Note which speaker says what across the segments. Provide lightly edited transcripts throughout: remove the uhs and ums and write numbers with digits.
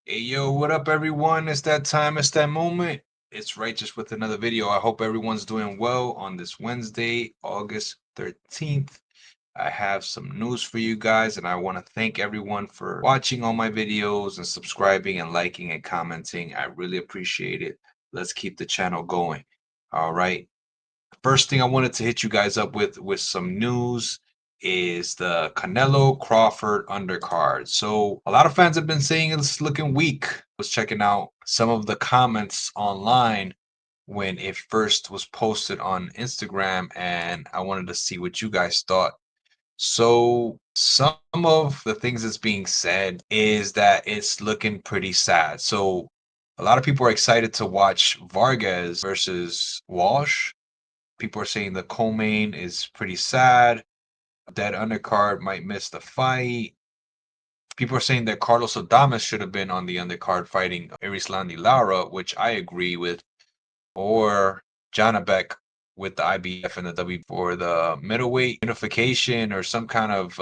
Speaker 1: Hey yo, what up everyone? It's that time, it's that moment. It's Righteous with another video. I hope everyone's doing well on this Wednesday, August 13th. I have some news for you guys, and I want to thank everyone for watching all my videos and subscribing and liking and commenting. I really appreciate it. Let's keep the channel going. All right. First thing I wanted to hit you guys up with some news is the Canelo Crawford undercard. So a lot of fans have been saying it's looking weak. I was checking out some of the comments online when it first was posted on Instagram, and I wanted to see what you guys thought. So some of the things that's being said is that it's looking pretty sad. So a lot of people are excited to watch Vargas versus Walsh. People are saying the co-main is pretty sad. That undercard might miss the fight. People are saying that Carlos Adames should have been on the undercard fighting Erislandi Lara, which I agree with, or Janabek with the IBF and the W for the middleweight unification or some kind of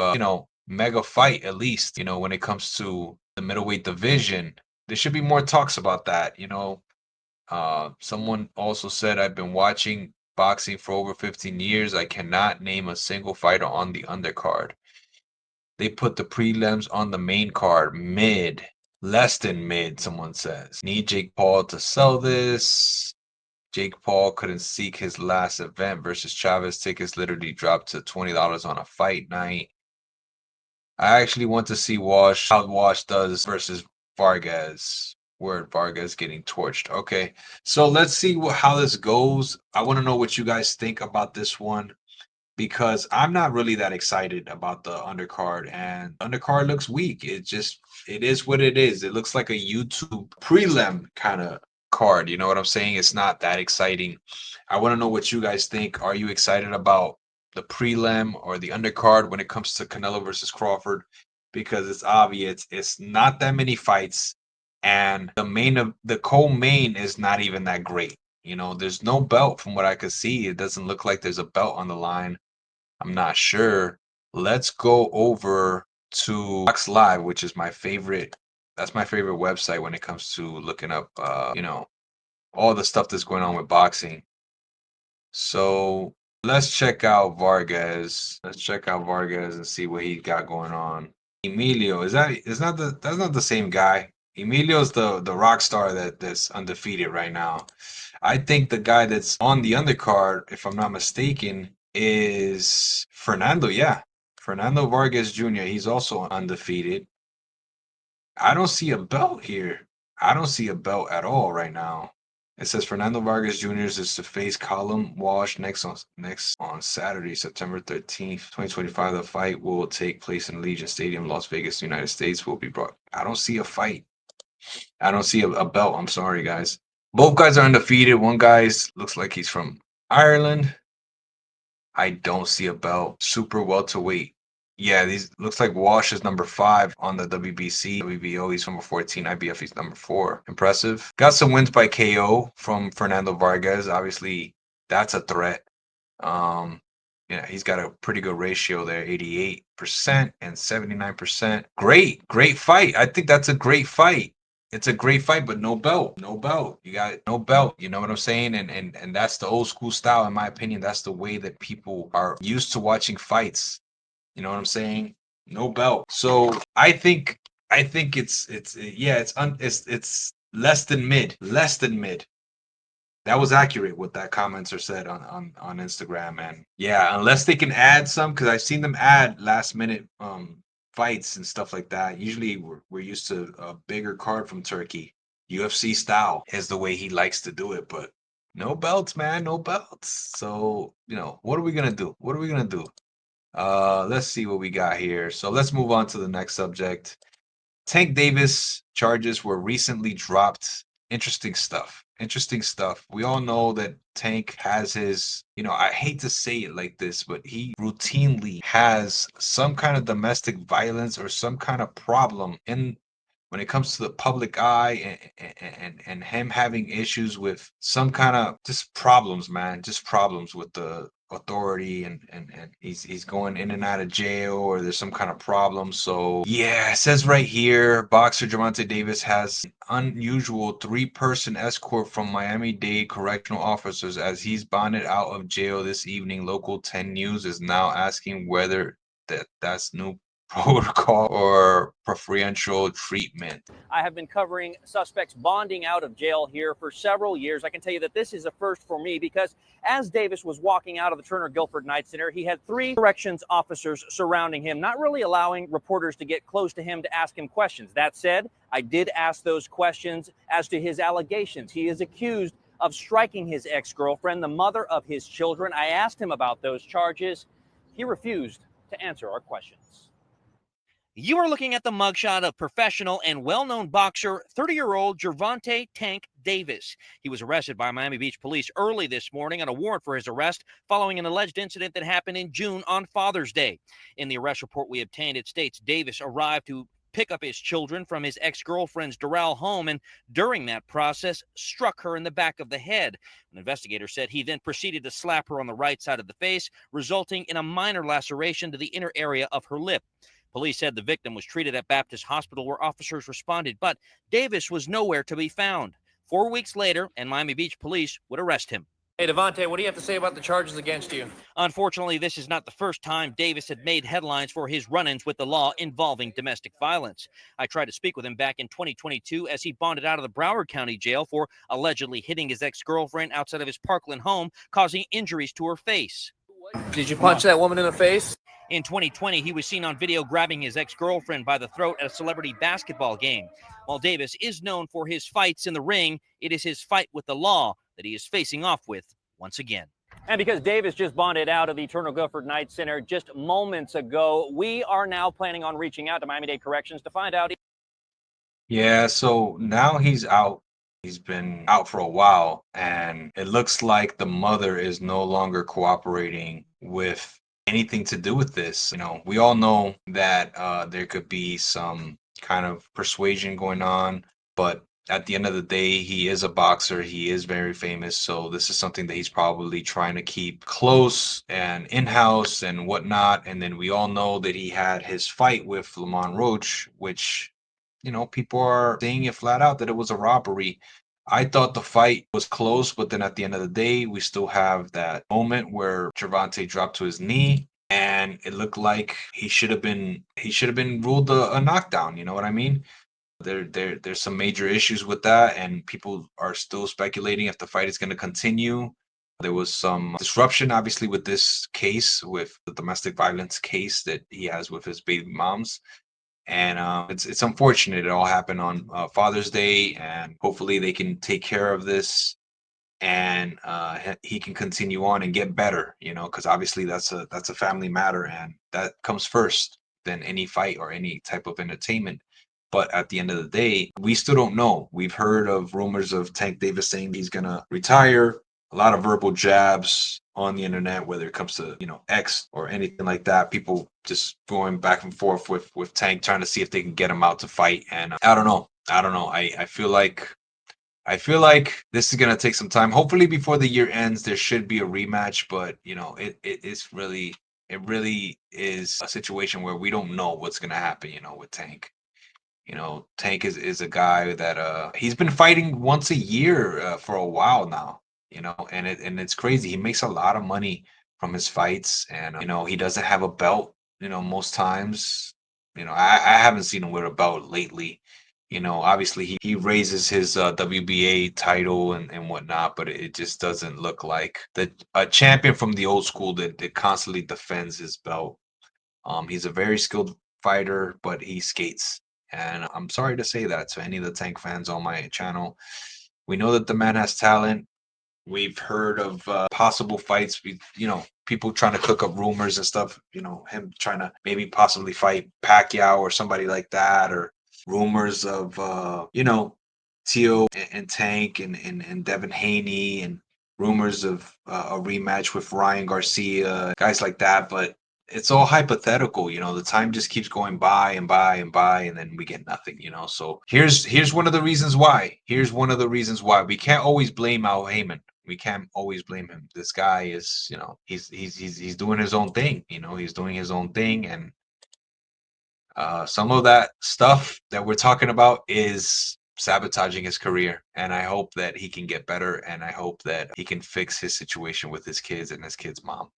Speaker 1: mega fight at least. When it comes to the middleweight division, there should be more talks about that. Someone also said, I've been watching boxing for over 15 years. I cannot name a single fighter on the undercard. They put the prelims on the main card, mid, less than mid, someone says. Need Jake Paul to sell this. Jake Paul couldn't seek his last event versus Chavez. Tickets literally dropped to $20 on a fight night. I actually want to see how Wash does versus Vargas. Word Vargas getting torched. Okay, so let's see how this goes. I want to know what you guys think about this one because I'm not really that excited about the undercard, and the undercard looks weak. It is what it is. It looks like a YouTube prelim kind of card. You know what I'm saying? It's not that exciting. I want to know what you guys think. Are you excited about the prelim or the undercard when it comes to Canelo versus Crawford? Because it's obvious it's not that many fights, and the co-main is not even that great. There's no belt from what I could see. It doesn't look like there's a belt on the line. I'm not sure. Let's go over to Box Live, which is my favorite. That's my favorite website when it comes to looking up, all the stuff that's going on with boxing. So let's check out Vargas. Let's check out Vargas and see what he got going on. Emilio, that's not the same guy. Emilio's the rock star that's undefeated right now. I think the guy that's on the undercard, if I'm not mistaken, is Fernando. Yeah. Fernando Vargas Jr. He's also undefeated. I don't see a belt here. I don't see a belt at all right now. It says Fernando Vargas Jr. is to face Colin Walsh next on Saturday, September 13th, 2025. The fight will take place in Allegiant Stadium, Las Vegas, United States. Will be brought. I don't see a fight. I don't see a belt. I'm sorry, guys. Both guys are undefeated. One guy's looks like he's from Ireland. I don't see a belt. Super welterweight. Yeah, these looks like Walsh is number 5 on the WBC. WBO, he's number 14. IBF, he's number 4. Impressive. Got some wins by KO from Fernando Vargas. Obviously, that's a threat. Yeah, he's got a pretty good ratio there, 88% and 79%. Great fight. I think that's a great fight. It's a great fight, but no belt. No belt. You got no belt. You know what I'm saying? And that's the old school style, in my opinion. That's the way that people are used to watching fights. You know what I'm saying? No belt. So I think it's yeah, it's less than mid. Less than mid. That was accurate what that commenter said on Instagram, and yeah, unless they can add some, because I've seen them add last minute fights and stuff like that. Usually we're used to a bigger card from Turkey. UFC style is the way he likes to do it, but no belts, man, no belts. So, what are we gonna do? What are we gonna do? Let's see what we got here. So let's move on to the next subject. Tank Davis charges were recently dropped. Interesting stuff. Interesting stuff. We all know that Tank has his, I hate to say it like this, but he routinely has some kind of domestic violence or some kind of problem in when it comes to the public eye, and him having issues with some kind of just problems, man, just problems with the authority, and he's going in and out of jail, or there's some kind of problem. So yeah, it says right here, boxer Gervonta Davis has an unusual three-person escort from Miami-Dade correctional officers as he's bonded out of jail this evening. Local 10 News is now asking whether that's new protocol or preferential treatment.
Speaker 2: I have been covering suspects bonding out of jail here for several years. I can tell you that this is a first for me because as Davis was walking out of the Turner Guilford Night Center, he had 3 corrections officers surrounding him, not really allowing reporters to get close to him to ask him questions. That said, I did ask those questions as to his allegations. He is accused of striking his ex-girlfriend, the mother of his children. I asked him about those charges. He refused to answer our questions. You are looking at the mugshot of professional and well-known boxer, 30-year-old Gervonta "Tank" Davis. He was arrested by Miami Beach police early this morning on a warrant for his arrest following an alleged incident that happened in June on Father's Day. In the arrest report we obtained, it states Davis arrived to pick up his children from his ex-girlfriend's Doral home and during that process struck her in the back of the head. An investigator said he then proceeded to slap her on the right side of the face, resulting in a minor laceration to the inner area of her lip. Police said the victim was treated at Baptist Hospital where officers responded, but Davis was nowhere to be found. 4 weeks later, and Miami Beach police would arrest him. Hey, Devontae, what do you have to say about the charges against you? Unfortunately, this is not the first time Davis had made headlines for his run-ins with the law involving domestic violence. I tried to speak with him back in 2022 as he bonded out of the Broward County Jail for allegedly hitting his ex-girlfriend outside of his Parkland home, causing injuries to her face. Did you punch that woman in the face? In 2020, he was seen on video grabbing his ex-girlfriend by the throat at a celebrity basketball game. While Davis is known for his fights in the ring, it is his fight with the law that he is facing off with once again. And because Davis just bonded out of the Turner Guilford Night Center just moments ago, we are now planning on reaching out to Miami-Dade Corrections to find out.
Speaker 1: Yeah, so now he's out. He's been out for a while, and it looks like the mother is no longer cooperating with anything to do with this. We all know that there could be some kind of persuasion going on, but at the end of the day, he is a boxer. He is very famous, so this is something that he's probably trying to keep close and in-house and whatnot. And then we all know that he had his fight with Lamont Roach, which people are saying it flat out that it was a robbery. I thought the fight was close, but then at the end of the day, we still have that moment where Gervonta dropped to his knee, and it looked like he should have been ruled a knockdown. You know what I mean? There's some major issues with that, and people are still speculating if the fight is going to continue. There was some disruption, obviously, with this case, with the domestic violence case that he has with his baby moms. And it's unfortunate. It all happened on Father's Day, and hopefully they can take care of this, and he can continue on and get better. Because obviously that's a family matter, and that comes first than any fight or any type of entertainment. But at the end of the day, we still don't know. We've heard of rumors of Tank Davis saying he's gonna retire. A lot of verbal jabs on the internet, whether it comes to X or anything like that. People just going back and forth with Tank, trying to see if they can get him out to fight. And I don't know. I feel like this is gonna take some time. Hopefully before the year ends, there should be a rematch. But it really is a situation where we don't know what's gonna happen. With Tank. Tank is a guy that he's been fighting once a year for a while now. And it's crazy. He makes a lot of money from his fights, and he doesn't have a belt. Most times, I haven't seen him with a belt lately. Obviously he raises his WBA title and whatnot, but it just doesn't look like a champion from the old school that constantly defends his belt. He's a very skilled fighter, but he skates. And I'm sorry to say that to any of the Tank fans on my channel. We know that the man has talent. We've heard of possible fights. People trying to cook up rumors and stuff. Him trying to maybe possibly fight Pacquiao or somebody like that, or rumors of Tio and Tank and Devin Haney, and rumors of a rematch with Ryan Garcia, guys like that. But it's all hypothetical. The time just keeps going by and by and by, and then we get nothing. So here's one of the reasons why. We can't always blame Al Heyman. We can't always blame him. This guy is, you know, he's doing his own thing. You know, he's doing his own thing, and some of that stuff that we're talking about is sabotaging his career. And I hope that he can get better, and I hope that he can fix his situation with his kids and his kids' mom.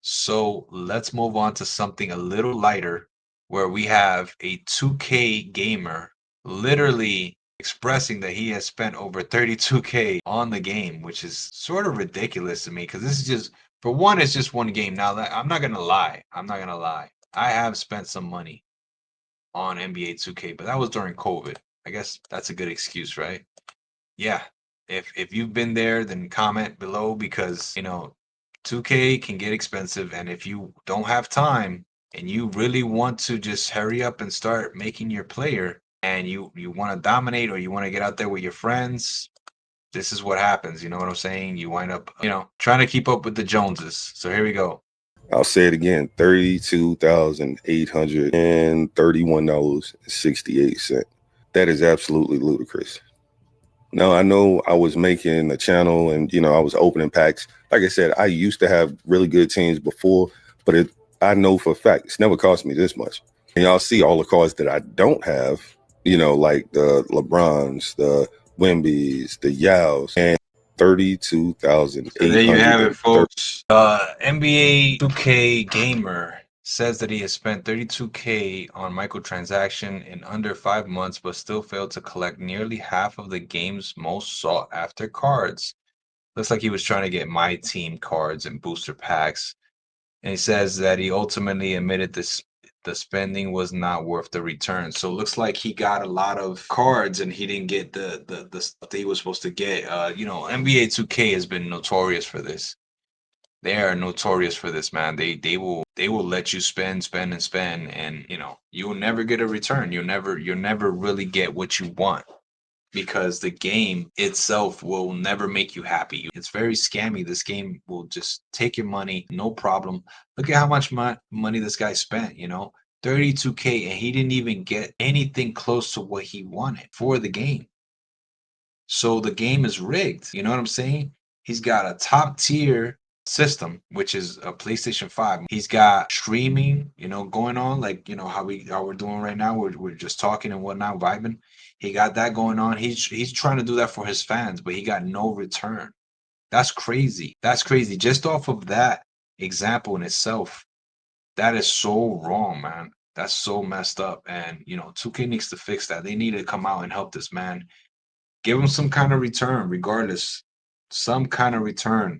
Speaker 1: So let's move on to something a little lighter, where we have a 2K gamer literally expressing that he has spent over 32K on the game, which is sort of ridiculous to me because this is just, for one, it's just one game. Now, I'm not going to lie. I'm not going to lie. I have spent some money on NBA 2K, but that was during COVID. I guess that's a good excuse, right? Yeah. If you've been there, then comment below because, you know, 2K can get expensive, and if you don't have time and you really want to just hurry up and start making your player, and you want to dominate, or you want to get out there with your friends, this is what happens. You know what I'm saying? You wind up, you know, trying to keep up with the Joneses. So here we go.
Speaker 3: I'll say it again, $32,831.68. That is absolutely ludicrous. Now, I know I was making a channel and, I was opening packs. Like I said, I used to have really good teams before, but I know for a fact it's never cost me this much. And y'all see all the cards that I don't have, like the LeBrons, the Wembys, the Yaos, and 32,800.
Speaker 1: So there you have it, folks. NBA 2K gamer says that he has spent 32K on microtransaction in under 5 months, but still failed to collect nearly half of the game's most sought after cards. Looks like he was trying to get my team cards and booster packs. And he says that he ultimately admitted the spending was not worth the return. So it looks like he got a lot of cards and he didn't get the stuff that he was supposed to get. NBA 2K has been notorious for this. They are notorious for this, man. They will let you spend, and you'll never get a return. You'll never really get what you want, because the game itself will never make you happy. It's very scammy. This game will just take your money, no problem. Look at how much money this guy spent, 32K, and he didn't even get anything close to what he wanted for the game. So the game is rigged. You know what I'm saying? He's got a top tier system, which is a PlayStation 5. He's got streaming, going on, like, how we're doing right now. We're just talking and whatnot, vibing. He got that going on. He's trying to do that for his fans, but he got no return. That's crazy. That's crazy. Just off of that example in itself, that is so wrong, man. That's so messed up. And 2K needs to fix that. They need to come out and help this man. Give him some kind of return, regardless. Some kind of return.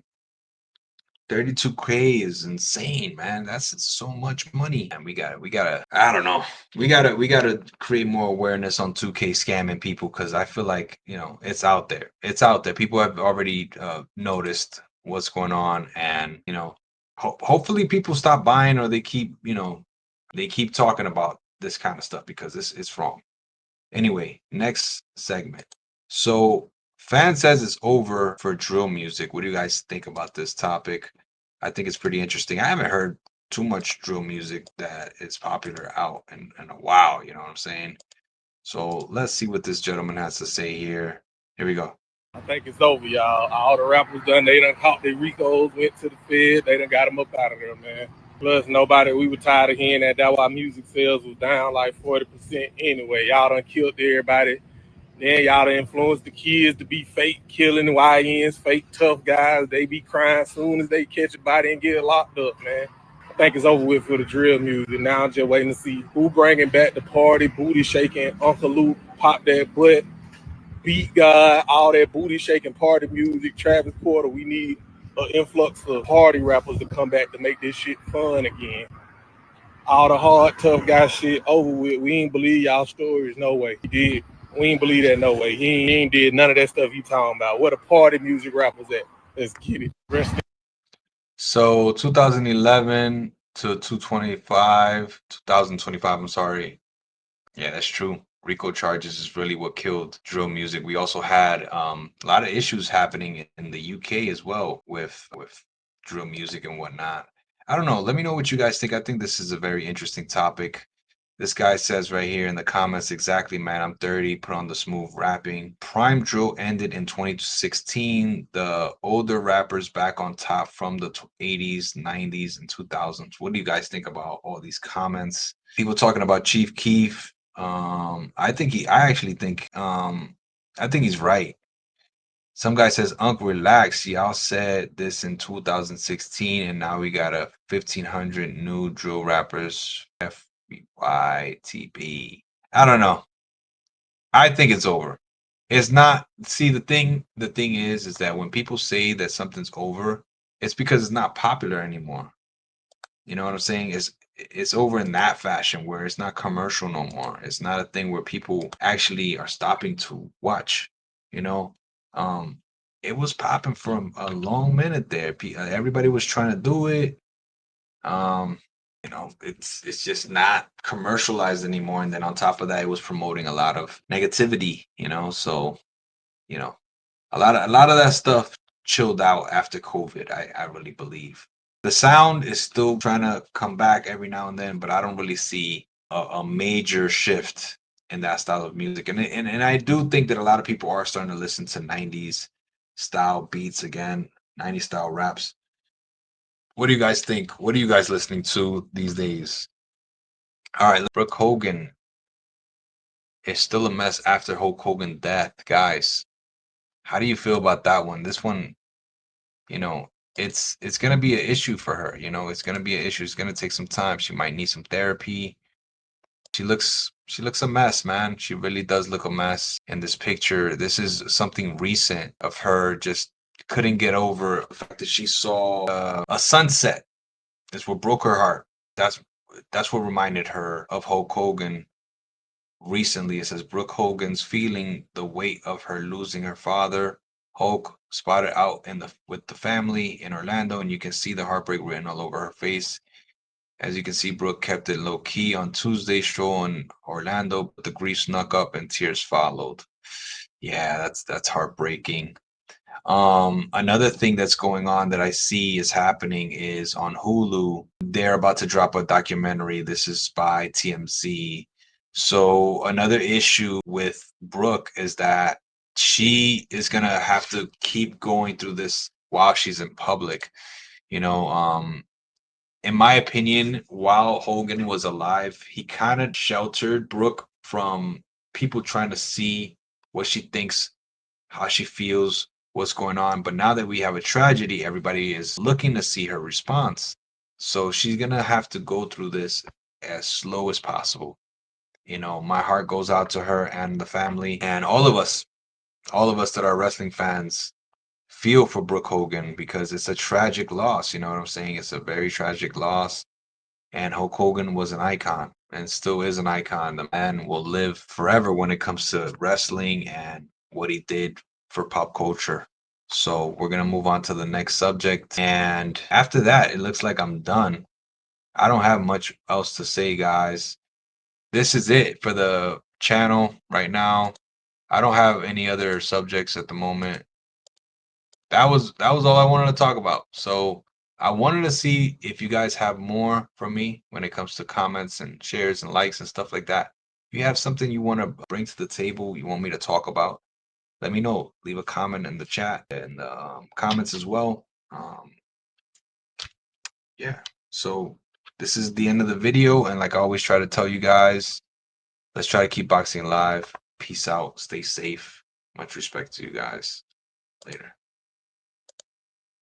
Speaker 1: 32K is insane, man. That's so much money. And we gotta, I don't know. We gotta create more awareness on 2K scamming people, because I feel like, it's out there. It's out there. People have already noticed what's going on, and hopefully people stop buying, or they keep talking about this kind of stuff, because this is wrong. Anyway, next segment. So, fan says it's over for drill music. What do you guys think about this topic? I think it's pretty interesting. I haven't heard too much drill music that is popular out in a while, you know what I'm saying? So, let's see what this gentleman has to say here. Here we go.
Speaker 4: I think it's over, y'all. All the rappers done, they done caught their Ricos, went to the Fed, they done got them up out of there, man. Plus, we were tired of hearing that. That's why music sales was down like 40% anyway. Y'all done killed everybody. Then y'all done influenced the kids to be fake killing YNs, fake tough guys. They be crying soon as they catch a body and get locked up, man. I think it's over with for the drill music. Now I'm just waiting to see who bringing back the party, booty shaking, Uncle Luke, pop that butt, Beat God, all that booty shaking party music, Travis Porter. We need an influx of party rappers to come back to make this shit fun again. All the hard, tough guy shit over with. We ain't believe y'all stories, no way. He did. We ain't believe that, no way. He ain't did none of that stuff you talking about. What a party music rappers at. Let's get it.
Speaker 1: So 2011 to 2025, I'm sorry. Yeah, that's true. RICO charges is really what killed drill music. We also had a lot of issues happening in the UK as well with drill music and whatnot. I don't know. Let me know what you guys think. I think this is a very interesting topic. This guy says right here in the comments, exactly, man, I'm 30, put on the smooth rapping. Prime drill ended in 2016. The older rappers back on top from the 80s, 90s, and 2000s. What do you guys think about all these comments? People talking about Chief Keef. I actually think he's right. Some guy says, Unc, relax. Y'all said this in 2016, and now we got a 1,500 new drill rappers. FYTB. I don't know. I think it's over. It's not. See, the thing is that when people say that something's over, it's because it's not popular anymore. You know what I'm saying? It's over in that fashion where it's not commercial no more. It's not a thing where people actually are stopping to watch. You know, um, it was popping for a long minute there. Everybody was trying to do it. You know, it's just not commercialized anymore. And then on top of that, it was promoting a lot of negativity. You know, so you know, a lot of that stuff chilled out after COVID. I really believe the sound is still trying to come back every now and then, but I don't really see a major shift in that style of music. And I do think that a lot of people are starting to listen to 90s style beats again, 90s style raps. What do you guys think? What are you guys listening to these days? All right, Brooke Hogan is still a mess after Hulk Hogan death, guys. How do you feel about that one? This one, you know, it's gonna be an issue for her. You know, it's gonna be an issue. It's gonna take some time. She might need some therapy. She looks a mess, man. She really does look a mess in this picture. This is something recent of her just couldn't get over the fact that she saw a sunset. That's what broke her heart. That's what reminded her of Hulk Hogan recently. It says Brooke Hogan's feeling the weight of her losing her father. Hulk spotted out with the family in Orlando, and you can see the heartbreak written all over her face. As you can see, Brooke kept it low key on Tuesday's show in Orlando, but the grief snuck up and tears followed. Yeah, that's heartbreaking. Another thing that's going on that I see is happening is on Hulu. They're about to drop a documentary. This is by TMZ. So another issue with Brooke is that she is gonna have to keep going through this while she's in public. You know, in my opinion, while Hogan was alive, he kind of sheltered Brooke from people trying to see what she thinks, how she feels, what's going on. But now that we have a tragedy, everybody is looking to see her response. So she's going to have to go through this as slow as possible. You know, my heart goes out to her and the family and all of us that are wrestling fans feel for Brooke Hogan because it's a tragic loss. You know what I'm saying? It's a very tragic loss. And Hulk Hogan was an icon and still is an icon. The man will live forever when it comes to wrestling and what he did for pop culture. So we're going to move on to the next subject. And after that, it looks like I'm done. I don't have much else to say, guys. This is it for the channel right now. I don't have any other subjects at the moment. That was all I wanted to talk about. So I wanted to see if you guys have more from me when it comes to comments and shares and likes and stuff like that. If you have something you want to bring to the table, you want me to talk about, let me know. Leave a comment in the chat and the comments as well. Yeah. So this is the end of the video, and like I always try to tell you guys, let's try to keep boxing alive. Peace out. Stay safe. Much respect to you guys. Later.